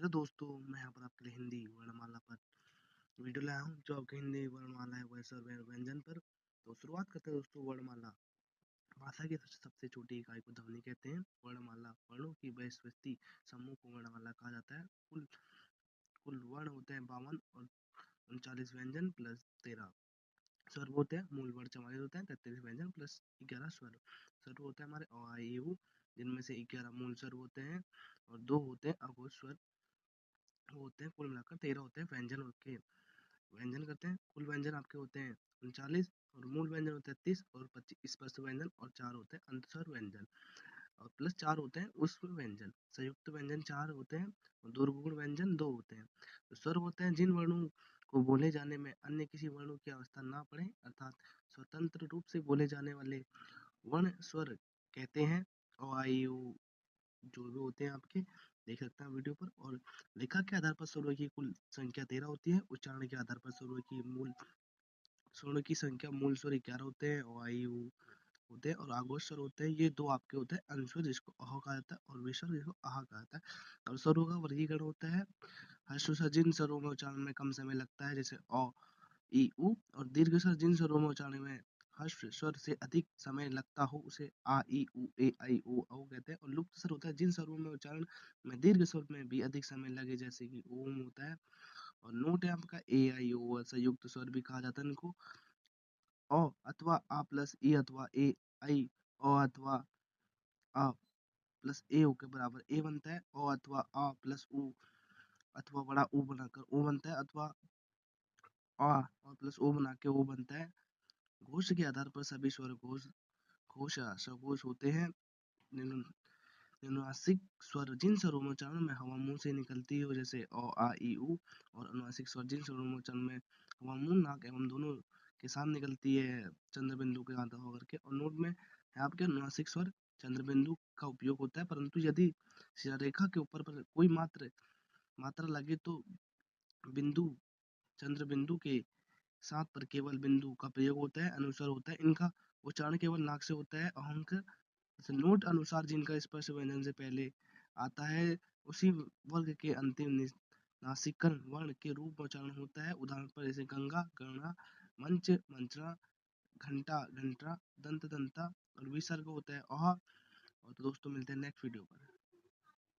Hello दोस्तों, मैं यहाँ पर आपके लिए हिंदी वर्णमाला पर वीडियो लाया हूँ जो आपकी हिंदी वर्णमाला है वैसे व्यंजन पर। तो शुरुआत करते हैं दोस्तों। वर्णमाला भाषा की सबसे छोटी इकाई को ध्वनि कहते हैं। वर्णमाला वर्णों की वैश्विक समूह को वर्णमाला कहा जाता है। कुल कुल वर्ण होते हैं 52 और 39 व्यंजन प्लस 13 स्वर होते हैं। मूल वर्ण 44 होते हैं। 33 व्यंजन प्लस 11 स्वर स्वर होते हैं हमारे अ आ इ ऊ, जिनमें से 11 मूल स्वर होते हैं और 2 होते हैं अघोष स्वर होते हैं। कुल मिलाकर 13 होते हैं व्यंजन के। व्यंजन करते हैं। कुल व्यंजन आपके होते हैं 39 और मूल व्यंजन होते हैं 30 और 25 स्पर्श व्यंजन और 4 होते हैं अंतस्वर व्यंजन और प्लस 4 होते हैं उष्म व्यंजन। संयुक्त व्यंजन 4 होते हैं और दुर्गुण व्यंजन 2 होते हैं। तो स्वर होते हैं जिन वर्णों को बोले जाने में अन्य किसी वर्णों की अवस्था ना पड़े, अर्थात स्वतंत्र रूप से बोले जाने वाले वर्ण स्वर कहते हैं। अ आ इ ऊ जो भी होते हैं आपके देख सकते हैं वीडियो पर। और लेखा के आधार पर स्वरों की कुल संख्या 13 होती है। उच्चारण के आधार पर स्वरों की संख्या मूल स्वर 11 होते हैं। अ आ इ ऊ होते हैं और आघोष स्वर होते हैं ये 2 आपके होते हैं। अनुस्वर जिसको अह कहा जाता है और विसर्ग जिसको आह कहा जाता है। और स्वरों का वर्गीकरण होता है। हर्ष स्वर जिन स्वरों में उच्चारण में कम समय लगता है जैसे अ इ ऊ, और दीर्घ स्वर जिन स्वरों में उच्चारण में हर्ष स्वर से अधिक समय लगता हो उसे आ इ उ ए आई ओ औ कहते हैं। और लुप्त स्वर होता है जिन स्वरों में उच्चारण में दीर्घ स्वर में भी अधिक समय लगे जैसे कि ओम होता है। और नोट है आपका ए आई ओ, संयुक्त स्वर भी कहा जाता है इनको। अ अथवा आ प्लस ई अथवा ए आई, अ अथवा आ प्लस ए ओ के बराबर ए बनता है। अ अथवा आ प्लस उ अथवा बड़ा ऊ बनाकर ओ बनता है, अथवा आ और प्लस ओ बना के ओ बनता है। घोष के आधार पर सभी स्वर घोष या सघोष होते हैं। अनुनासिक स्वर जिन स्वरों में उच्चारण में हवा मुंह से निकलती हो जैसे अ आ इ ऊ, और अनुनासिक स्वर जिन स्वरों में उच्चारण में हवा मुंह नाक एवं दोनों के साथ निकलती है चंद्र बिंदु के आधा होकर के। और नोट में है आपके अनुनासिक स्वर चंद्र बिंदु का उपयोग होता है, परंतु यदि रेखा के ऊपर पर कोई मात्रा लगे तो बिंदु चंद्र बिंदु के साथ पर केवल बिंदु का प्रयोग होता है। अनुस्वर होता है इनका उच्चारण केवल नाक से होता है। अहंक नोट अनुसार जिनका स्पर्श व्यंजन से पहले आता है उसी वर्ग के अंतिम नासिकन वर्ण के रूप में उच्चारण होता है। उदाहरण पर जैसे गंगा गणना, मंच मंचना, घंटा घंटा, दंत दंता, और विसर्ग होता है अह। और तो दोस्तों मिलते हैं नेक्स्ट वीडियो पर।